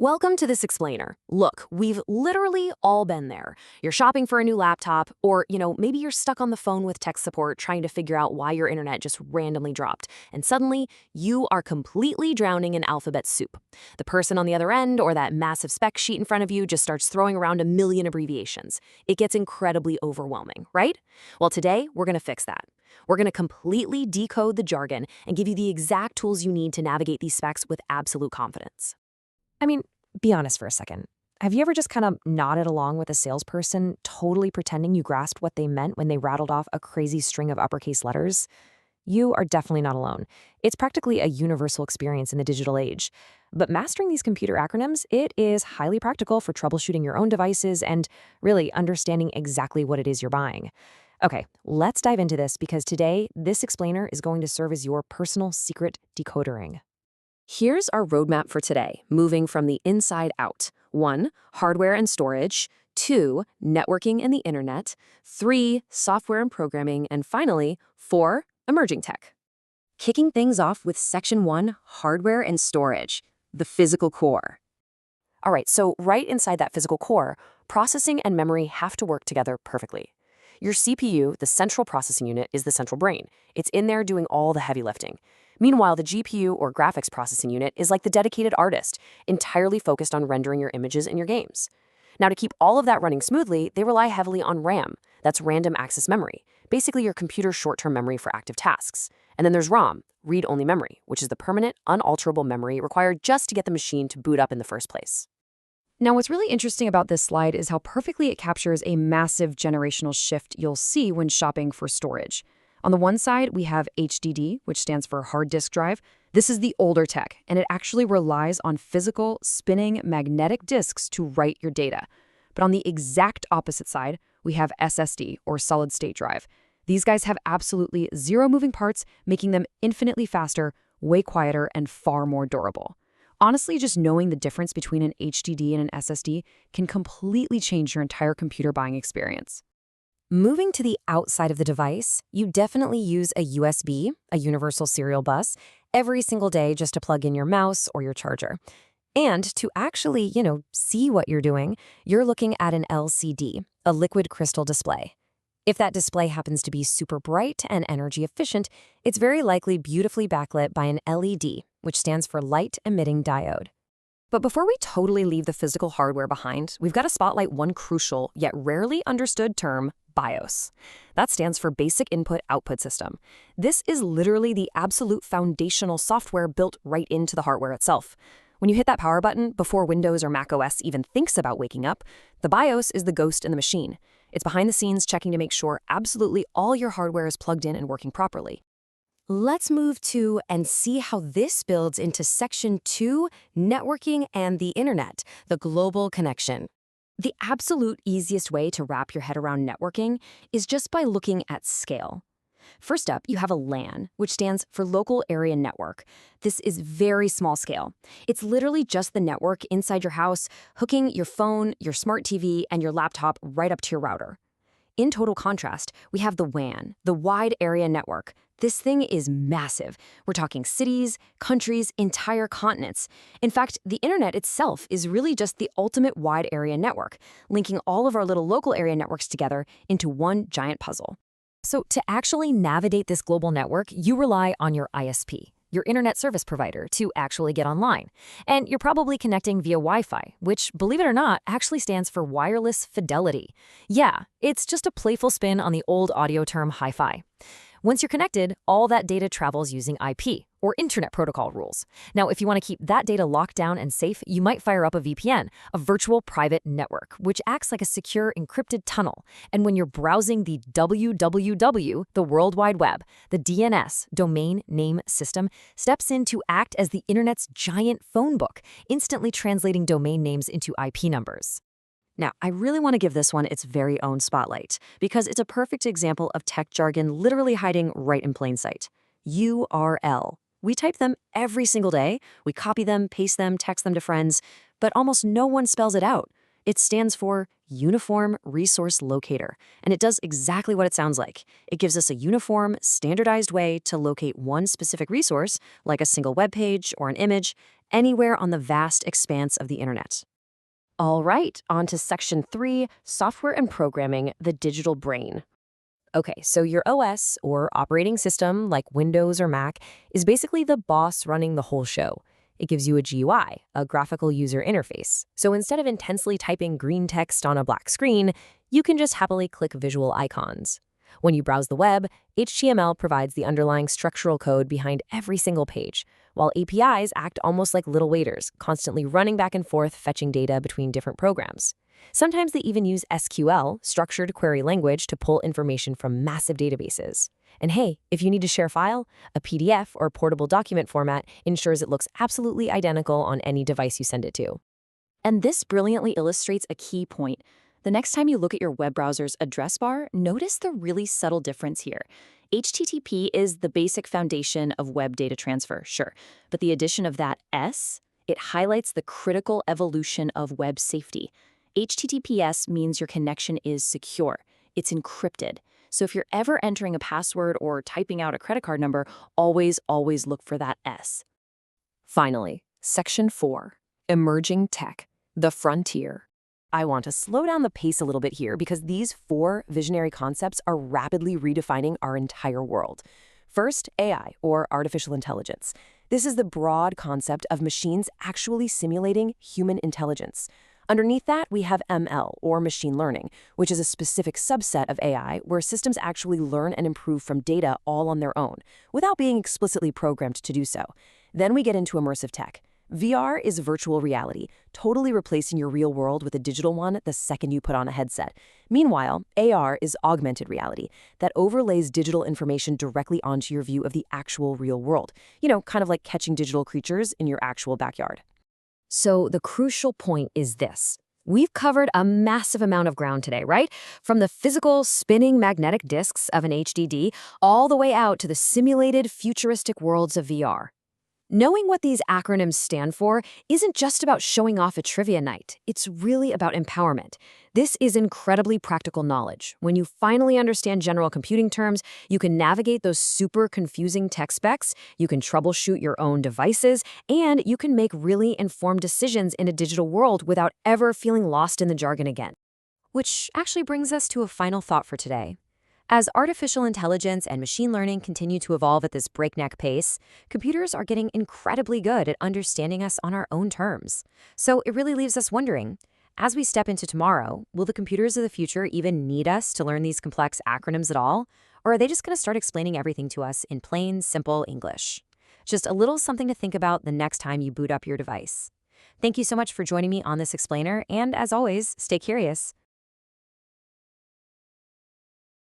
Welcome to this explainer. Look, we've literally all been there. You're shopping for a new laptop, or, maybe you're stuck on the phone with tech support trying to figure out why your internet just randomly dropped, and suddenly you are completely drowning in alphabet soup. The person on the other end or that massive spec sheet in front of you just starts throwing around a million abbreviations. It gets incredibly overwhelming, right? Well, today we're going to fix that. We're going to completely decode the jargon and give you the exact tools you need to navigate these specs with absolute confidence. I mean, be honest for a second. Have you ever just kind of nodded along with a salesperson, totally pretending you grasped what they meant when they rattled off a crazy string of uppercase letters? You are definitely not alone. It's practically a universal experience in the digital age. But mastering these computer acronyms, it is highly practical for troubleshooting your own devices and really understanding exactly what it is you're buying. Okay, let's dive into this because today, this explainer is going to serve as your personal secret decodering. Here's our roadmap for today, moving from the inside out. 1. Hardware and storage. 2. Networking and the internet. 3. Software and programming. And finally, 4. Emerging tech. Kicking things off with Section 1, Hardware and Storage, the physical core. All right, so right inside that physical core, processing and memory have to work together perfectly. Your CPU, the central processing unit, is the central brain. It's in there doing all the heavy lifting. Meanwhile, the GPU, or graphics processing unit, is like the dedicated artist, entirely focused on rendering your images in your games. Now, to keep all of that running smoothly, they rely heavily on RAM. That's random access memory, basically your computer's short-term memory for active tasks. And then there's ROM, read-only memory, which is the permanent, unalterable memory required just to get the machine to boot up in the first place. Now, what's really interesting about this slide is how perfectly it captures a massive generational shift you'll see when shopping for storage. On the one side, we have HDD, which stands for hard disk drive. This is the older tech, and it actually relies on physical, spinning magnetic disks to write your data. But on the exact opposite side, we have SSD, or solid-state drive. These guys have absolutely zero moving parts, making them infinitely faster, way quieter, and far more durable. Honestly, just knowing the difference between an HDD and an SSD can completely change your entire computer buying experience. Moving to the outside of the device, you definitely use a USB, a universal serial bus, every single day just to plug in your mouse or your charger. And to actually, see what you're doing, you're looking at an LCD, a liquid crystal display. If that display happens to be super bright and energy efficient, it's very likely beautifully backlit by an LED, which stands for light-emitting diode. But before we totally leave the physical hardware behind, we've got to spotlight one crucial yet rarely understood term, BIOS. That stands for Basic Input-Output System. This is literally the absolute foundational software built right into the hardware itself. When you hit that power button, before Windows or Mac OS even thinks about waking up, the BIOS is the ghost in the machine. It's behind the scenes checking to make sure absolutely all your hardware is plugged in and working properly. Let's move to and see how this builds into Section 2, Networking and the Internet, the global connection. The absolute easiest way to wrap your head around networking is just by looking at scale. First up, you have a LAN, which stands for Local Area Network. This is very small scale. It's literally just the network inside your house, hooking your phone, your smart TV, and your laptop right up to your router. In total contrast, we have the WAN, the Wide Area Network. This thing is massive. We're talking cities, countries, entire continents. In fact, the internet itself is really just the ultimate wide area network, linking all of our little local area networks together into one giant puzzle. So to actually navigate this global network, you rely on your ISP, your internet service provider, to actually get online. And you're probably connecting via Wi-Fi, which, believe it or not, actually stands for wireless fidelity. Yeah, it's just a playful spin on the old audio term hi-fi. Once you're connected, all that data travels using IP, or Internet Protocol rules. Now, if you want to keep that data locked down and safe, you might fire up a VPN, a virtual private network, which acts like a secure encrypted tunnel. And when you're browsing the www, the World Wide Web, the DNS, Domain Name System, steps in to act as the Internet's giant phone book, instantly translating domain names into IP numbers. Now, I really want to give this one its very own spotlight, because it's a perfect example of tech jargon literally hiding right in plain sight. URL. We type them every single day. We copy them, paste them, text them to friends, but almost no one spells it out. It stands for Uniform Resource Locator, and it does exactly what it sounds like. It gives us a uniform, standardized way to locate one specific resource, like a single web page or an image, anywhere on the vast expanse of the internet. All right, on to Section 3, Software and Programming, the Digital Brain. Okay, so your OS, or operating system like Windows or Mac, is basically the boss running the whole show. It gives you a GUI, a graphical user interface. So instead of intensely typing green text on a black screen, you can just happily click visual icons. When you browse the web, HTML provides the underlying structural code behind every single page, while APIs act almost like little waiters, constantly running back and forth fetching data between different programs. Sometimes they even use SQL, structured query language, to pull information from massive databases. And hey, if you need to share a file, a PDF or portable document format ensures it looks absolutely identical on any device you send it to. And this brilliantly illustrates a key point. The next time you look at your web browser's address bar, notice the really subtle difference here. HTTP is the basic foundation of web data transfer, sure, but the addition of that S, it highlights the critical evolution of web safety. HTTPS means your connection is secure. It's encrypted. So if you're ever entering a password or typing out a credit card number, always look for that S. Finally, Section 4, Emerging Tech, the Frontier. I want to slow down the pace a little bit here because these 4 visionary concepts are rapidly redefining our entire world. First, AI, or artificial intelligence. This is the broad concept of machines actually simulating human intelligence. Underneath that, we have ML, or machine learning, which is a specific subset of AI where systems actually learn and improve from data all on their own, without being explicitly programmed to do so. Then we get into immersive tech. VR is virtual reality, totally replacing your real world with a digital one the second you put on a headset. Meanwhile, AR is augmented reality that overlays digital information directly onto your view of the actual real world. Kind of like catching digital creatures in your actual backyard. So the crucial point is this. We've covered a massive amount of ground today, right? From the physical spinning magnetic disks of an HDD all the way out to the simulated futuristic worlds of VR. Knowing what these acronyms stand for isn't just about showing off at trivia night. It's really about empowerment. This is incredibly practical knowledge. When you finally understand general computing terms, you can navigate those super confusing tech specs, you can troubleshoot your own devices, and you can make really informed decisions in a digital world without ever feeling lost in the jargon again. Which actually brings us to a final thought for today. As artificial intelligence and machine learning continue to evolve at this breakneck pace, computers are getting incredibly good at understanding us on our own terms. So it really leaves us wondering, as we step into tomorrow, will the computers of the future even need us to learn these complex acronyms at all? Or are they just going to start explaining everything to us in plain, simple English? Just a little something to think about the next time you boot up your device. Thank you so much for joining me on this explainer, and as always, stay curious.